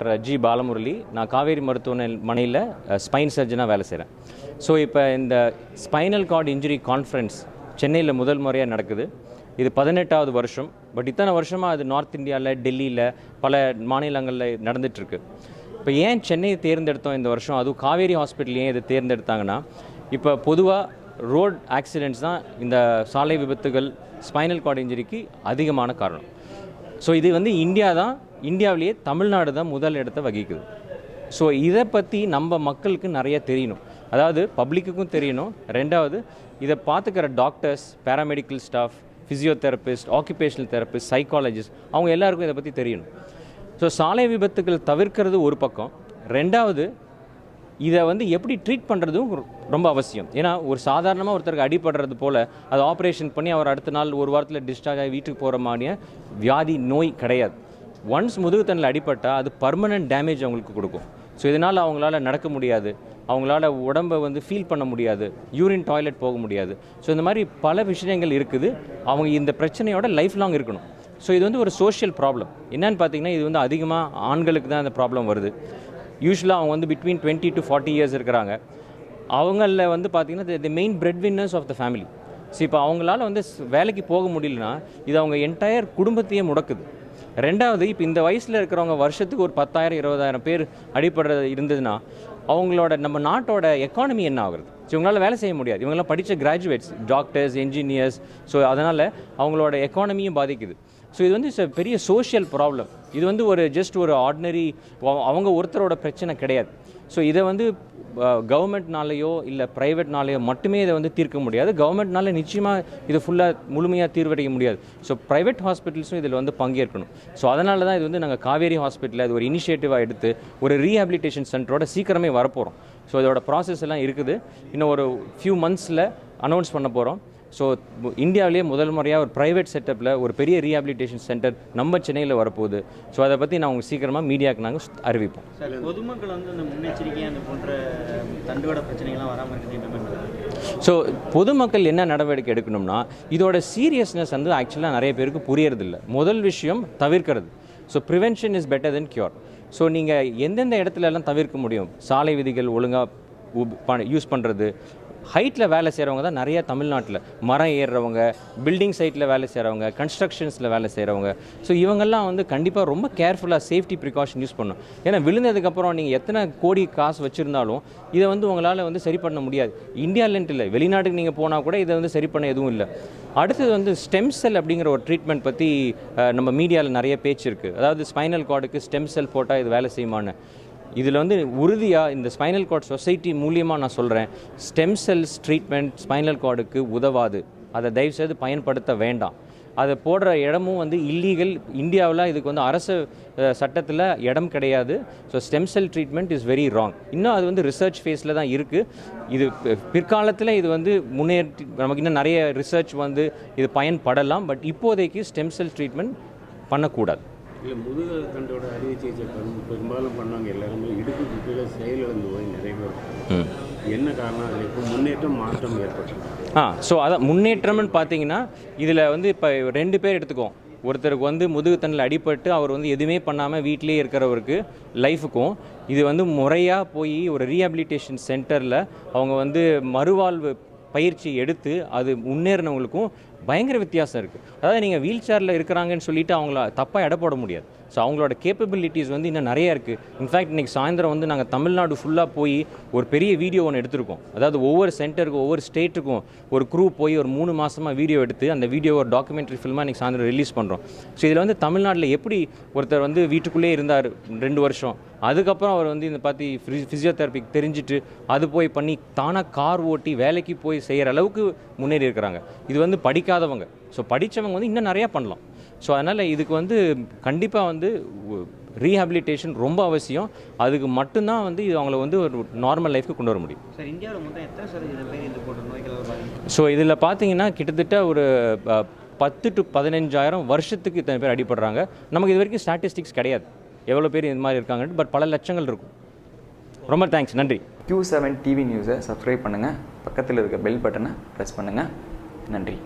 Doctor G Balamurali. நான் காவேரி மருத்துவமனையில் spine சர்ஜனாக வேலை செய்கிறேன். ஸோ இப்போ இந்த ஸ்பைனல் கார்டு இன்ஜுரி கான்ஃபரன்ஸ் சென்னையில் முதல் முறையாக நடக்குது. இது 18வது வருஷம். பட் இத்தனை வருஷமாக அது நார்த் இந்தியாவில், டெல்லியில், பல மாநிலங்களில் நடந்துகிட்ருக்கு. இப்போ ஏன் சென்னையை தேர்ந்தெடுத்தோம் இந்த வருஷம், அதுவும் காவேரி ஹாஸ்பிட்டல் ஏன் இதை தேர்ந்தெடுத்தாங்கன்னா, இப்போ பொதுவாக ரோட் ஆக்சிடெண்ட்ஸ் தான் இந்த சாலை விபத்துகள், ஸ்பைனல் கார்டு இன்ஜுரிக்கு அதிகமான காரணம். ஸோ இது வந்து இந்தியாவிலேயே தமிழ்நாடு தான் முதல் இடத்தை வகிக்குது. ஸோ இதை பற்றி நம்ம மக்களுக்கு நிறைய தெரியணும். அதாவது பப்ளிக்குக்கும் தெரியணும். ரெண்டாவது, இதை பார்த்துக்கிற doctors, paramedical staff, physiotherapist, occupational therapist, psychologist, அவங்க எல்லாருக்கும் இதை பற்றி தெரியணும். ஸோ சாலை விபத்துகள் தவிர்க்கிறது ஒரு பக்கம். ரெண்டாவது, இதை வந்து எப்படி ட்ரீட் பண்ணுறதும் ரொம்ப அவசியம். ஏன்னா ஒரு சாதாரணமாக ஒருத்தருக்கு அடிபடுறது போல் அது ஆப்ரேஷன் பண்ணி அவர் அடுத்த நாள் ஒரு வாரத்தில் டிஸ்சார்ஜ் ஆகி வீட்டுக்கு போகிற மாதிரியே வியாதி நோய் கிடையாது. ஒன்ஸ் முதுகுத்தண்டில் அடிபட்டால் அது பர்மனெண்ட் டேமேஜ் அவங்களுக்கு கொடுக்கும். ஸோ இதனால் அவங்களால நடக்க முடியாது, அவங்களால உடம்பை வந்து ஃபீல் பண்ண முடியாது, யூரின் டாய்லெட் போக முடியாது. ஸோ இந்த மாதிரி பல விஷயங்கள் இருக்குது. அவங்க இந்த பிரச்சனையோட லைஃப் லாங் இருக்கணும். ஸோ இது வந்து ஒரு சோஷியல் ப்ராப்ளம். என்னென்னு பார்த்தீங்கன்னா, இது வந்து அதிகமாக ஆண்களுக்கு தான் இந்த ப்ராப்ளம் வருது. யூஸ்வலாக அவங்க வந்து பிட்வீன் 20 to 40 இயர்ஸ் இருக்கிறாங்க. அவங்களில் வந்து பார்த்திங்கன்னா the main bread winners of the family. So இப்போ அவங்களால வந்து வேலைக்கு போக முடியலன்னா இது அவங்க என்டையர் குடும்பத்தையே முடக்குது. ரெண்டாவது, இப்போ இந்த வயசில் இருக்கிறவங்க வருஷத்துக்கு ஒரு 10,000-20,000 பேர் அடிபடுறது இருந்ததுன்னா அவங்களோட நம்ம நாட்டோட எக்கானமி என்ன ஆகுறது? ஸோ இவங்களால வேலை செய்ய முடியாது. இவங்களாம் படித்த கிராஜுவேட்ஸ், டாக்டர்ஸ், என்ஜினியர்ஸ். ஸோ அதனால் அவங்களோட எக்கானமியும் பாதிக்குது. ஸோ இது வந்து பெரிய சோஷியல் ப்ராப்ளம். இது வந்து ஜஸ்ட் ஒரு ஆர்டினரி அவங்க ஒருத்தரோட பிரச்சனை கிடையாது. ஸோ இதை வந்து கவர்மெண்ட்னாலேயோ இல்லை ப்ரைவேட்னாலேயோ மட்டுமே இதை வந்து தீர்க்க முடியாது. கவர்மெண்ட்னால நிச்சயமாக இதை ஃபுல்லாக முழுமையாக தீர்வடைய முடியாது. ஸோ ப்ரைவேட் ஹாஸ்பிட்டல்ஸும் இதில் வந்து பங்கேற்கணும். ஸோ அதனால தான் இது வந்து நாங்கள் காவேரி ஹாஸ்பிட்டலில் அது ஒரு இனிஷியேட்டிவாக எடுத்து ஒரு ரீஹாபிலிட்டேஷன் சென்டரோட சீக்கிரமே வரப்போகிறோம். ஸோ இதோட ப்ராசஸ் எல்லாம் இருக்குது. இன்னும் ஒரு ஃபியூ மந்த்ஸில் அனௌன்ஸ் பண்ண போகிறோம். ஸோ இந்தியாவிலேயே முதல் முறையாக ஒரு ப்ரைவேட் செட்டப்பில் ஒரு பெரிய ரீஹாபிலிட்டேஷன் சென்டர் நம்ம சென்னையில் வரப்போகுது. ஸோ அதை பற்றி நான் உங்களுக்கு சீக்கிரமாக மீடியாவுக்கு நாங்கள் அறிவிப்போம். சார், பொதுமக்கள் வந்து அந்த முன்னெச்சரிக்கையாக அந்த போன்ற தண்டுவட பிரச்சனைகள்லாம் வராமல் இருக்குது. ஸோ பொதுமக்கள் என்ன நடவடிக்கை எடுக்கணும்னா, இதோட சீரியஸ்னஸ் வந்து ஆக்சுவலாக நிறைய பேருக்கு புரியறதில்லை. முதல் விஷயம் தவிர்க்கிறது. So prevention is better then cure. So நீங்கள் எந்தெந்த இடத்துலலாம் தவிர்க்க முடியும், சாலை விதிகள் ஒழுங்காக யூஸ் பண்ணுறது. ஹைட்டில் வேலை செய்கிறவங்க தான் நிறையா தமிழ்நாட்டில், மரம் ஏறுறவங்க, பில்டிங் சைட்டில் வேலை செய்கிறவங்க, கன்ஸ்ட்ரக்ஷன்ஸில் வேலை செய்கிறவங்க. ஸோ இவங்கெல்லாம் வந்து கண்டிப்பாக ரொம்ப கேர்ஃபுல்லாக சேஃப்டி ப்ரிகாஷன் யூஸ் பண்ணணும். ஏன்னா விழுந்ததுக்கப்புறம் நீங்கள் எத்தனை கோடி காசு வச்சுருந்தாலும் இதை வந்து உங்களால் வந்து சரி பண்ண முடியாது. இந்தியாவிலன்ட்டு இல்லை, வெளிநாட்டுக்கு நீங்கள் போனால் கூட இதை வந்து சரி பண்ண எதுவும் இல்லை. அடுத்தது வந்து ஸ்டெம் செல் அப்படிங்கிற ஒரு ட்ரீட்மெண்ட் பற்றி நம்ம மீடியாவில் நிறைய பேச்சு இருக்குது. அதாவது ஸ்பைனல் கார்டுக்கு ஸ்டெம் செல் போட்டால் இது வேலை செய்யுமான்னு. இதில் வந்து உறுதியாக இந்த ஸ்பைனல் கார்டு சொசைட்டி மூலியமாக நான் சொல்கிறேன், ஸ்டெம் செல்ஸ் ட்ரீட்மெண்ட் ஸ்பைனல் கார்டுக்கு உதவாது. அதை தயவுசெய்து பயன்படுத்த வேண்டாம். அதை போடுற இடமும் வந்து இல்லீகல். இந்தியாவில் இதுக்கு வந்து அரசு சட்டத்தில் இடம் கிடையாது. So stem cell treatment is very wrong. இன்னும் அது வந்து ரிசர்ச் ஃபேஸில் தான் இருக்குது. இது பிற்காலத்தில் இது வந்து முன்னேற்றி நமக்கு இன்னும் நிறைய ரிசர்ச் வந்து இது பயன்படலாம். பட் இப்போதைக்கு ஸ்டெம் செல் ட்ரீட்மெண்ட் பண்ணக்கூடாது. இல்லை, முதுகு தண்டோட அறுவை சிகிச்சை பெரும்பாலும் பண்ணவங்க எல்லாருமே இடுப்புக்கு கீழே செயலிழந்து போய் நிறைய பேர். என்ன காரணம்? அதில் இப்போ முன்னேற்றம் மாற்றம் ஏற்பட்டு ஸோ அதான் முன்னேற்றம்னு பார்த்தீங்கன்னா, இதில் வந்து இப்போ 2 பேர் எடுத்துக்குவோம். ஒருத்தருக்கு வந்து முதுகுத்தண்டில் அடிபட்டு அவர் வந்து எதுவுமே பண்ணாமல் வீட்டிலே இருக்கிறவருக்கு லைஃபுக்கும் இது வந்து முறையாக போய் ஒரு ரீஹாபிலிட்டேஷன் சென்டரில் அவங்க வந்து மறுவாழ்வு பயிற்சி எடுத்து அது முன்னேறினவங்களுக்கும் பயங்கர வித்தியாசம் இருக்குது. அதாவது நீங்கள் வீல் சேரில் இருக்கிறாங்கன்னு சொல்லிட்டு அவங்கள தப்பாக எடை போட முடியாது. ஸோ அவங்களோட கேப்பபிலிட்டிஸ் வந்து இன்னும் நிறையா இருக்குது. இன்ஃபேக்ட் இன்றைக்கி சாயந்தரம் வந்து நாங்கள் தமிழ்நாடு ஃபுல்லாக போய் ஒரு பெரிய வீடியோ ஒன்று எடுத்திருக்கோம். அதாவது ஒவ்வொரு சென்டருக்கும் ஒவ்வொரு ஸ்டேட்டுக்கும் ஒரு குரூப் போய் ஒரு 3 மாதமாக வீடியோ எடுத்து அந்த வீடியோ ஒரு டாக்குமெண்ட்ரி ஃபில்மாக இன்றைக்கி சாயந்தரம் ரிலீஸ் பண்ணுறோம். ஸோ இதில் வந்து தமிழ்நாட்டில் எப்படி ஒருத்தர் வந்து வீட்டுக்குள்ளே இருந்தார் 2 வருஷம், அதுக்கப்புறம் அவர் வந்து இந்த பார்த்து ஃபிசியோதெரபிக்கு தெரிஞ்சுட்டு அது போய் பண்ணி தானாக கார் ஓட்டி வேலைக்கு போய் செய்கிற அளவுக்கு முன்னேறி இருக்கிறாங்க. இது வந்து படிக்காதவங்க. ஸோ படித்தவங்க வந்து இன்னும் நிறையா பண்ணலாம். ஸோ அதனால் இதுக்கு வந்து கண்டிப்பாக வந்து ரீஹாபிலிட்டேஷன் ரொம்ப அவசியம். அதுக்கு மட்டும்தான் வந்து இது அவங்கள வந்து ஒரு நார்மல் லைஃப்க்கு கொண்டு வர முடியும். சார், இந்தியாவில் மொத்தம் எத்தனை சதவீதம் பேர் இது போன்ற நோய்கள்? ஸோ இதில் பார்த்தீங்கன்னா கிட்டத்தட்ட ஒரு 10 to 15,000 வருஷத்துக்கு இத்தனை பேர் அடிபடுறாங்க. நமக்கு இது வரைக்கும் ஸ்டாட்டிஸ்டிக்ஸ் கிடையாது எவ்வளோ பேர் இது மாதிரி இருக்காங்கன்ட்டு. பட் பல லட்சங்கள் இருக்கும். ரொம்ப தேங்க்ஸ், நன்றி. Q7 TV நியூஸை சப்ஸ்கிரைப் பண்ணுங்கள், பக்கத்தில் இருக்க பெல் பட்டனை ப்ரெஸ் பண்ணுங்கள். நன்றி.